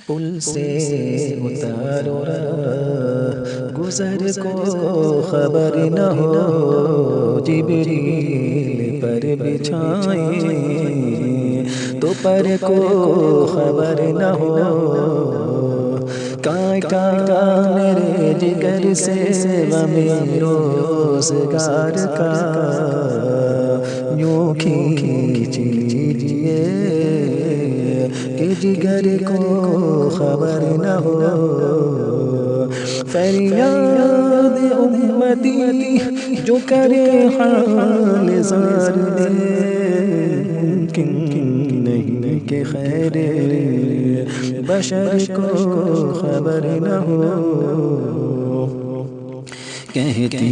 پل سے اتارو گزر کو خبر نہ ہو، جبریل پر بچھائیں تو پر کو خبر نہ ہو، کائیں میرے جگر سے غم روزگار کا یوں کھینچ لیجئے کہ جگر کو خبر نہ ہو، فریاد امتی جو کرے حال زار دے، ممکن نہیں کہ خیر بشر کو خبر نہ ہو۔ کہتی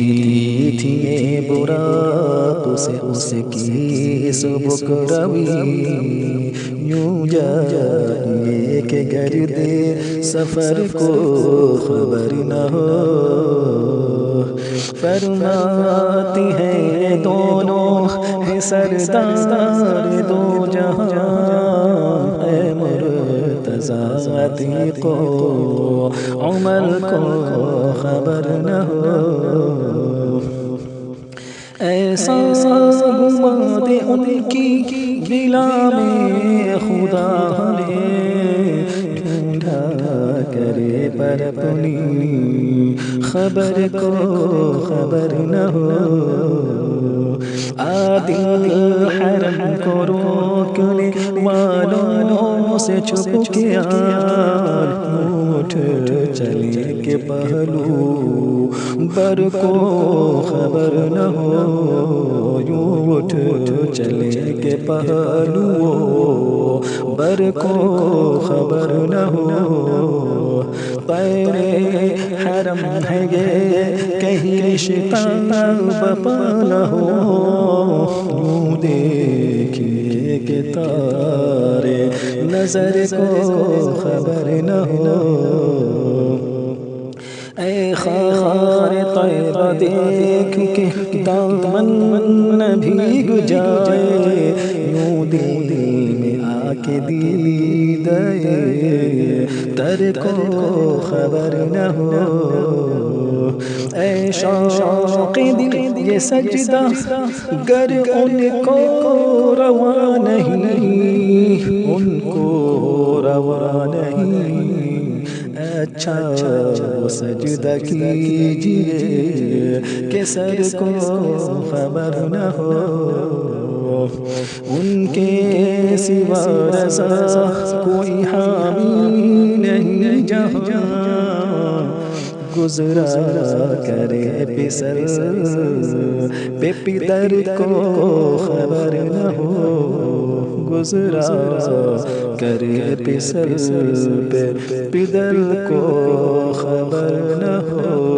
تھی یہ براق سے اس کی سبک روی، یوں جائیے کہ گرد سفر کو خبر نہ ہو، فرماتی ہیں دونوں ہیں سردار دو جہاں، اے مرتضیٰ عتیق و عمر کو خبر نہ ہو، ایسا گماد ان کی بلا میں خدا ہمیں ڈھونڈا کرے پر اپنی خبر کو خبر نہ ہو، عادل حرم کو روکنے والوں سے چھپ کے اٹھ چلے کے پہلو بر کو خبر نہ ہو، یوں اٹھ چلے کے پہلو بر کو خبر نہ ہو، پیر حرم ہے یہ کہیں رشتہ بپا نہ ہو، یوں دیکھیے کہ تارے نظر کو خبر نہ ہو، اے خار طیبہ دیکھ کے دامن نہ بھیگ جائے، یوں دل میں آ کے دید تر کو خبر نہ ہو، اے شوق دل یہ سجدہ گر ان کو روا نہیں، ان کو روا نہیں، اچھا وہ سجدہ کیجئے کہ سر کو خبر نہ ہو، ان کے سوا رضا کوئی حامی نہیں جہاں، گزرا کرے پسر پہ پدر کو خبر نہ ہو، گزرا کرے پسر پہ پدر کو خبر نہ ہو۔